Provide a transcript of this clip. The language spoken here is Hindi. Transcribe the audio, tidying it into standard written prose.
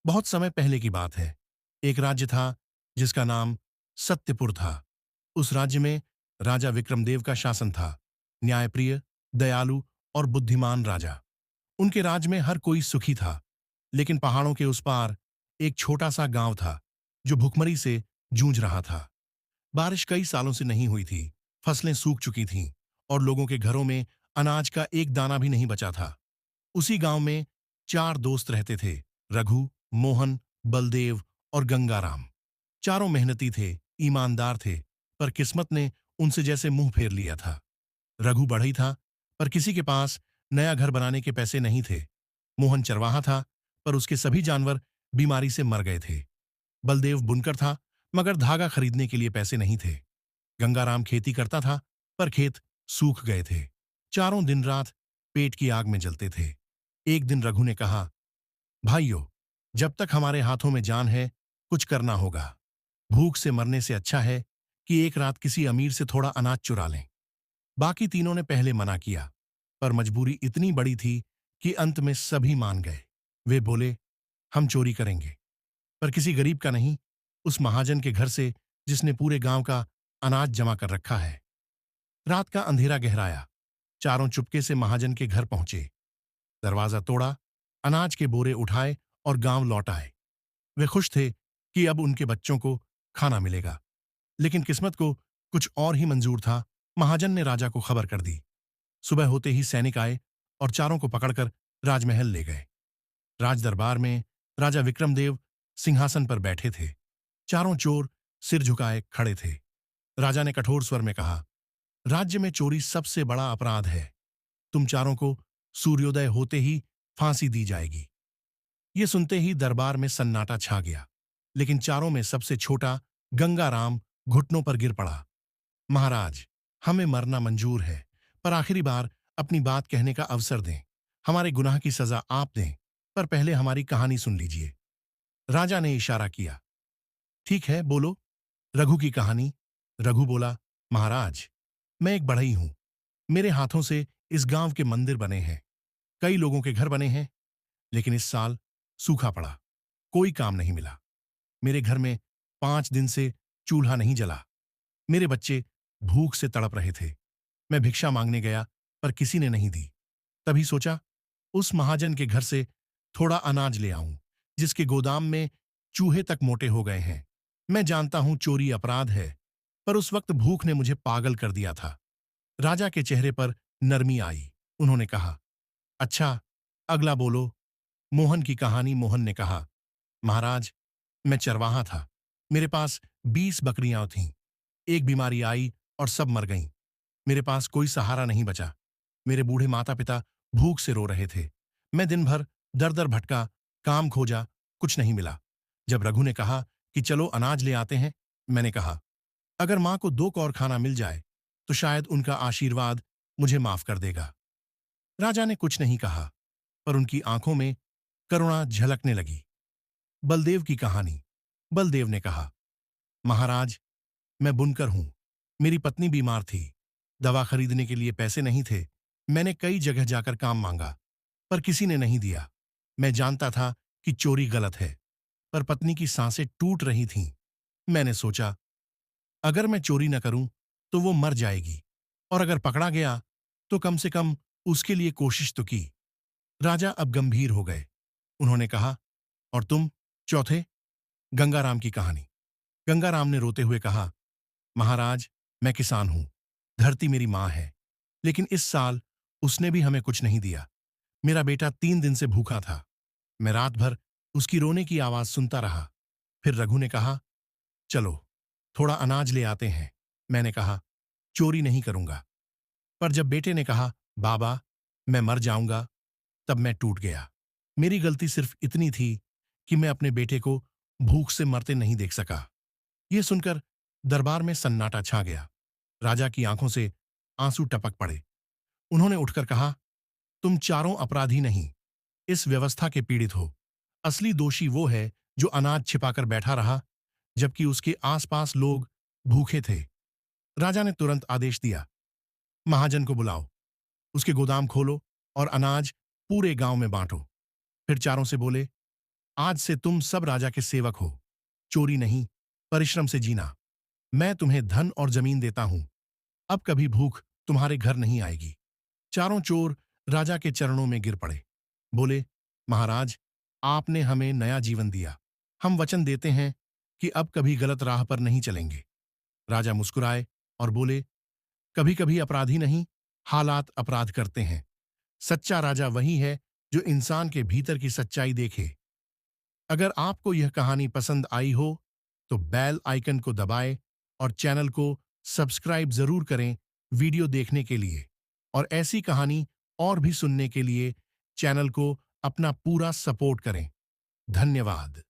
बहुत समय पहले की बात है। एक राज्य था जिसका नाम सत्यपुर था। उस राज्य में राजा विक्रमदेव का शासन था। न्यायप्रिय, दयालु और बुद्धिमान राजा। उनके राज में हर कोई सुखी था। लेकिन पहाड़ों के उस पार एक छोटा सा गांव था जो भुखमरी से जूझ रहा था। बारिश कई सालों से नहीं हुई थी। फसलें सूख चुकी थीं और लोगों के घरों में अनाज का एक दाना भी नहीं बचा था। उसी गांव में चार दोस्त रहते थे। रघु, मोहन, बलदेव और गंगाराम। चारों मेहनती थे, ईमानदार थे, पर किस्मत ने उनसे जैसे मुंह फेर लिया था। रघु बढ़ई था, पर किसी के पास नया घर बनाने के पैसे नहीं थे। मोहन चरवाहा था, पर उसके सभी जानवर बीमारी से मर गए थे। बलदेव बुनकर था, मगर धागा खरीदने के लिए पैसे नहीं थे। गंगाराम खेती करता था, पर खेत सूख गए थे। चारों दिन रात पेट की आग में जलते थे। एक दिन रघु ने कहा, भाइयों, जब तक हमारे हाथों में जान है, कुछ करना होगा। भूख से मरने से अच्छा है कि एक रात किसी अमीर से थोड़ा अनाज चुरा लें। बाकी तीनों ने पहले मना किया, पर मजबूरी इतनी बड़ी थी कि अंत में सभी मान गए। वे बोले, हम चोरी करेंगे, पर किसी गरीब का नहीं, उस महाजन के घर से जिसने पूरे गांव का अनाज जमा कर रखा है। रात का अंधेरा गहराया। चारों चुपके से महाजन के घर पहुंचे। दरवाजा तोड़ा, अनाज के बोरे उठाए और गांव लौट आए। वे खुश थे कि अब उनके बच्चों को खाना मिलेगा। लेकिन किस्मत को कुछ और ही मंजूर था। महाजन ने राजा को खबर कर दी। सुबह होते ही सैनिक आए और चारों को पकड़कर राजमहल ले गए। राज दरबार में राजा विक्रमदेव सिंहासन पर बैठे थे। चारों चोर सिर झुकाए खड़े थे। राजा ने कठोर स्वर में कहा, राज्य में चोरी सबसे बड़ा अपराध है। तुम चारों को सूर्योदय होते ही फांसी दी जाएगी। ये सुनते ही दरबार में सन्नाटा छा गया। लेकिन चारों में सबसे छोटा गंगाराम घुटनों पर गिर पड़ा। महाराज, हमें मरना मंजूर है, पर आखिरी बार अपनी बात कहने का अवसर दें। हमारे गुनाह की सजा आप दें, पर पहले हमारी कहानी सुन लीजिए। राजा ने इशारा किया। ठीक है, बोलो। रघु की कहानी। रघु बोला, महाराज, मैं एक बढ़ई हूं। मेरे हाथों से इस गांव के मंदिर बने हैं, कई लोगों के घर बने हैं। लेकिन इस साल सूखा पड़ा, कोई काम नहीं मिला। मेरे घर में 5 दिन से चूल्हा नहीं जला। मेरे बच्चे भूख से तड़प रहे थे। मैं भिक्षा मांगने गया, पर किसी ने नहीं दी। तभी सोचा, उस महाजन के घर से थोड़ा अनाज ले आऊं, जिसके गोदाम में चूहे तक मोटे हो गए हैं। मैं जानता हूं चोरी अपराध है, पर उस वक्त भूख ने मुझे पागल कर दिया था। राजा के चेहरे पर नरमी आई। उन्होंने कहा, अच्छा, अगला बोलो। मोहन की कहानी। मोहन ने कहा, महाराज, मैं चरवाहा था। मेरे पास 20 बकरियां थीं। एक बीमारी आई और सब मर गईं। मेरे पास कोई सहारा नहीं बचा। मेरे बूढ़े माता पिता भूख से रो रहे थे। मैं दिन भर दर दर भटका, काम खोजा, कुछ नहीं मिला। जब रघु ने कहा कि चलो अनाज ले आते हैं, मैंने कहा, अगर मां को 2 कौर खाना मिल जाए तो शायद उनका आशीर्वाद मुझे माफ कर देगा। राजा ने कुछ नहीं कहा, पर उनकी आंखों में करुणा झलकने लगी। बलदेव की कहानी। बलदेव ने कहा, महाराज, मैं बुनकर हूं। मेरी पत्नी बीमार थी। दवा खरीदने के लिए पैसे नहीं थे। मैंने कई जगह जाकर काम मांगा, पर किसी ने नहीं दिया। मैं जानता था कि चोरी गलत है, पर पत्नी की सांसें टूट रही थीं। मैंने सोचा, अगर मैं चोरी न करूं तो वो मर जाएगी, और अगर पकड़ा गया तो कम से कम उसके लिए कोशिश तो की। राजा अब गंभीर हो गए। उन्होंने कहा, और तुम चौथे? गंगाराम की कहानी। गंगाराम ने रोते हुए कहा, महाराज, मैं किसान हूं। धरती मेरी मां है, लेकिन इस साल उसने भी हमें कुछ नहीं दिया। मेरा बेटा 3 दिन से भूखा था। मैं रात भर उसकी रोने की आवाज सुनता रहा। फिर रघु ने कहा, चलो थोड़ा अनाज ले आते हैं। मैंने कहा, चोरी नहीं करूंगा। पर जब बेटे ने कहा, बाबा, मैं मर जाऊंगा, तब मैं टूट गया। मेरी गलती सिर्फ इतनी थी कि मैं अपने बेटे को भूख से मरते नहीं देख सका। यह सुनकर दरबार में सन्नाटा छा गया। राजा की आंखों से आंसू टपक पड़े। उन्होंने उठकर कहा, तुम चारों अपराधी नहीं, इस व्यवस्था के पीड़ित हो। असली दोषी वो है जो अनाज छिपाकर बैठा रहा, जबकि उसके आसपास लोग भूखे थे। राजा ने तुरंत आदेश दिया, महाजन को बुलाओ, उसके गोदाम खोलो और अनाज पूरे गांव में बांटो। फिर चारों से बोले, आज से तुम सब राजा के सेवक हो। चोरी नहीं, परिश्रम से जीना। मैं तुम्हें धन और जमीन देता हूं। अब कभी भूख तुम्हारे घर नहीं आएगी। चारों चोर राजा के चरणों में गिर पड़े। बोले, महाराज, आपने हमें नया जीवन दिया। हम वचन देते हैं कि अब कभी गलत राह पर नहीं चलेंगे। राजा मुस्कुराए और बोले, कभी कभी अपराधी नहीं, हालात अपराध करते हैं। सच्चा राजा वही है जो इंसान के भीतर की सच्चाई देखे। अगर आपको यह कहानी पसंद आई हो तो बेल आइकन को दबाएं और चैनल को सब्सक्राइब जरूर करें वीडियो देखने के लिए। और ऐसी कहानी और भी सुनने के लिए चैनल को अपना पूरा सपोर्ट करें। धन्यवाद।